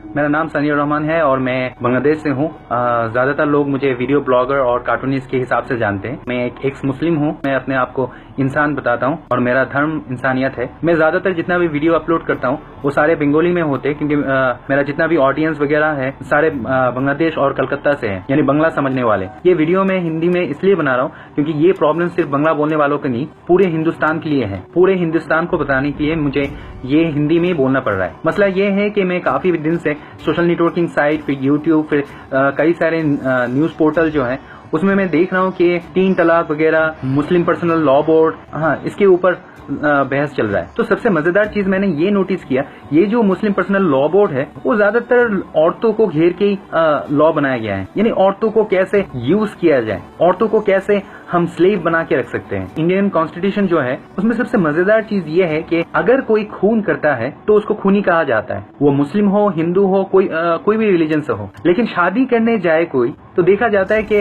मेरा नाम सनीउर रहमान है और मैं बांग्लादेश से हूँ। ज्यादातर लोग मुझे वीडियो ब्लॉगर और कार्टूनिस्ट के हिसाब से जानते हैं। मैं एक एक्स मुस्लिम हूँ। मैं अपने आप को इंसान बताता हूँ और मेरा धर्म इंसानियत है। मैं ज्यादातर जितना भी वीडियो अपलोड करता हूँ वो सारे बंगाली में होते हैं, क्योंकि मेरा जितना भी ऑडियंस वगैरह है सारे बांग्लादेश और कलकत्ता से है, यानी बांग्ला समझने वाले। ये वीडियो मैं हिंदी में इसलिए बना रहा हूँ क्योंकि ये प्रॉब्लम सिर्फ बांग्ला बोलने वालों के नहीं, पूरे हिंदुस्तान के लिए है। पूरे हिंदुस्तान को बताने के लिए मुझे ये हिंदी में बोलना पड़ रहा है। मसला ये है कि मैं काफी दिन से सोशल नेटवर्किंग साइट, फिर यूट्यूब, फिर कई सारे न्यूज पोर्टल जो है उसमें मैं देख रहा हूँ कि 3 तलाक वगैरह, मुस्लिम पर्सनल लॉ बोर्ड, इसके ऊपर बहस चल रहा है। तो सबसे मजेदार चीज मैंने ये नोटिस किया, ये जो मुस्लिम पर्सनल लॉ बोर्ड है वो ज्यादातर औरतों को घेर के ही लॉ बनाया गया है, यानी औरतों को कैसे यूज किया जाए, औरतों को कैसे हम स्लेव बना के रख सकते हैं। इंडियन कॉन्स्टिट्यूशन जो है उसमें सबसे मजेदार चीज ये है कि अगर कोई खून करता है तो उसको खूनी कहा जाता है, वो मुस्लिम हो, हिंदू हो, कोई भी रिलीजन से हो। लेकिन शादी करने जाए कोई तो देखा जाता है कि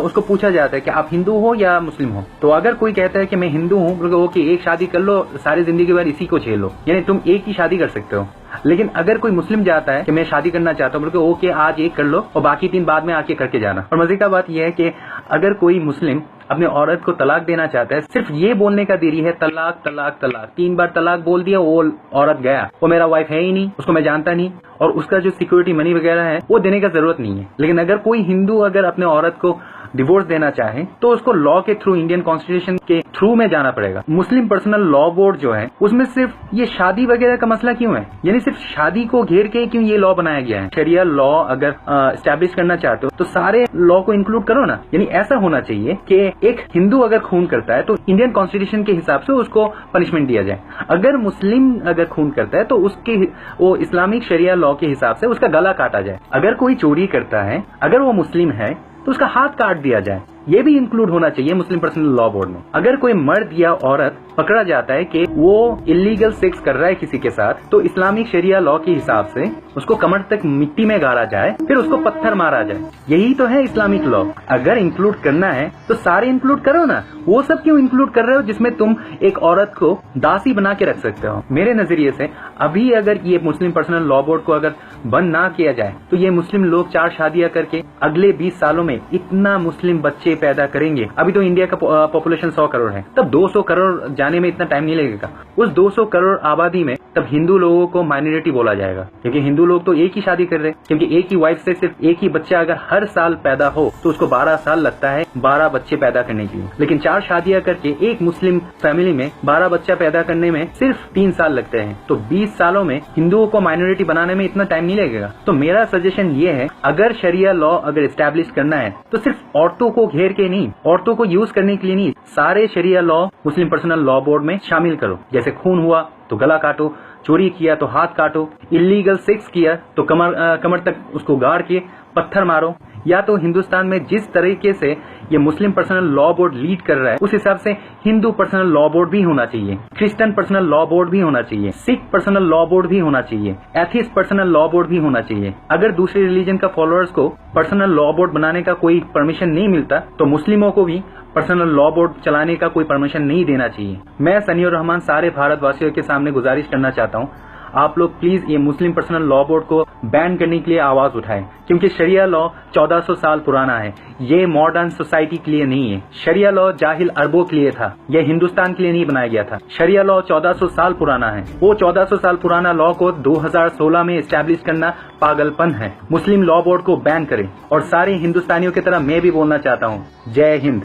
उसको पूछा जाता है कि आप हिंदू हो या मुस्लिम हो। तो अगर कोई कहता है कि मैं हिंदू हूँ, बोलो ओके एक शादी कर लो, सारी जिंदगी भर इसी को झेल लो, यानी तुम एक ही शादी कर सकते हो। लेकिन अगर कोई मुस्लिम जाता है कि मैं शादी करना चाहता हूँ, बोलो ओके आज एक कर लो और बाकी 3 बाद में आके करके जाना। और मजे का बात यह है कि अगर कोई मुस्लिम अपने औरत को तलाक देना चाहता है, सिर्फ ये बोलने का देरी है तलाक तलाक तलाक, 3 बार तलाक बोल दिया, वो औरत गया, वो मेरा वाइफ है ही नहीं, उसको मैं जानता नहीं, और उसका जो सिक्योरिटी मनी वगैरह है वो देने का जरूरत नहीं है। लेकिन अगर कोई हिंदू अगर अपने औरत को डिवोर्स देना चाहे तो उसको लॉ के थ्रू, इंडियन कॉन्स्टिट्यूशन के थ्रू में जाना पड़ेगा। मुस्लिम पर्सनल लॉ बोर्ड जो है उसमें सिर्फ ये शादी वगैरह का मसला क्यों है, यानी सिर्फ शादी को घेर के क्यों ये लॉ बनाया गया है। शरिया लॉ अगर एस्टैब्लिश करना चाहते हो तो सारे लॉ को इंक्लूड करो ना। यानी ऐसा होना चाहिए कि एक हिंदू अगर खून करता है तो इंडियन कॉन्स्टिट्यूशन के हिसाब से उसको पनिशमेंट दिया जाए। अगर मुस्लिम अगर खून करता है तो उसके वो इस्लामिक शरिया लॉ के हिसाब से उसका गला काटा जाए। अगर कोई चोरी करता है, अगर वो मुस्लिम है तो उसका हाथ काट दिया जाए। ये भी इंक्लूड होना चाहिए मुस्लिम पर्सनल लॉ बोर्ड में। अगर कोई मर्द या औरत पकड़ा जाता है कि वो इलीगल सेक्स कर रहा है किसी के साथ, तो इस्लामिक शरिया लॉ के हिसाब से उसको कमर तक मिट्टी में गाड़ा जाए, फिर उसको पत्थर मारा जाए। यही तो है इस्लामिक लॉ। अगर इंक्लूड करना है तो सारे इंक्लूड करो ना। वो सब क्यों इंक्लूड कर रहे हो जिसमें तुम एक औरत को दासी बना के रख सकते हो। मेरे नजरिए से अभी अगर ये मुस्लिम पर्सनल लॉ बोर्ड को अगर बंद ना किया जाए तो ये मुस्लिम लोग 4 शादियां करके अगले 20 सालों में इतना मुस्लिम बच्चे पैदा करेंगे। अभी तो इंडिया का पॉपुलेशन 100 करोड़ है, तब 200 करोड़ जाने में इतना टाइम नहीं लगेगा। उस 200 करोड़ आबादी में तब हिंदू लोगों को माइनॉरिटी बोला जाएगा, क्योंकि हिंदू लोग तो एक ही शादी कर रहे हैं, क्योंकि एक ही वाइफ से सिर्फ एक ही बच्चा अगर हर साल पैदा हो तो उसको 12 साल लगता है 12 बच्चे पैदा करने के लिए। लेकिन 4 शादियां करके एक मुस्लिम फैमिली में 12 बच्चा पैदा करने में सिर्फ 3 साल लगते हैं। तो 20 सालों में हिंदुओं को माइनॉरिटी बनाने में इतना टाइम नहीं लगेगा। तो मेरा सजेशन ये है, अगर शरिया लॉ अगर एस्टैब्लिश करना है तो सिर्फ औरतों को घेर के नहीं, औरतों को यूज करने के लिए नहीं, सारे शरिया लॉ मुस्लिम पर्सनल लॉ बोर्ड में शामिल करो। जैसे खून हुआ तो गला काटो, चोरी किया तो हाथ काटो, इलीगल सेक्स किया तो कमर तक उसको गाड़ के पत्थर मारो। या तो हिंदुस्तान में जिस तरीके से ये मुस्लिम पर्सनल लॉ बोर्ड लीड कर रहा है उस हिसाब से हिंदू पर्सनल लॉ बोर्ड भी होना चाहिए, क्रिश्चियन पर्सनल लॉ बोर्ड भी होना चाहिए, सिख पर्सनल लॉ बोर्ड भी होना चाहिए, एथिस्ट पर्सनल लॉ बोर्ड भी होना चाहिए। अगर दूसरे रिलीजन का फॉलोअर्स को पर्सनल लॉ बोर्ड बनाने का कोई परमिशन नहीं मिलता तो मुस्लिमों को भी पर्सनल लॉ बोर्ड चलाने का कोई परमिशन नहीं देना चाहिए। मैं सनीउर रहमान सारे भारतवासियों के सामने गुजारिश करना चाहता हूँ, आप लोग प्लीज ये मुस्लिम पर्सनल लॉ बोर्ड को बैन करने के लिए आवाज उठाएं, क्योंकि शरिया लॉ 1400 साल पुराना है। ये मॉडर्न सोसाइटी के लिए नहीं है। शरिया लॉ जाहिल अरबों के लिए था, ये हिंदुस्तान के लिए नहीं बनाया गया था। शरिया लॉ 1400 साल पुराना है। वो 1400 साल पुराना लॉ को 2016 में एस्टैब्लिश करना पागलपन है। मुस्लिम लॉ बोर्ड को बैन करें। और सारे हिंदुस्तानियों की तरह मैं भी बोलना चाहता हूँ, जय हिंद।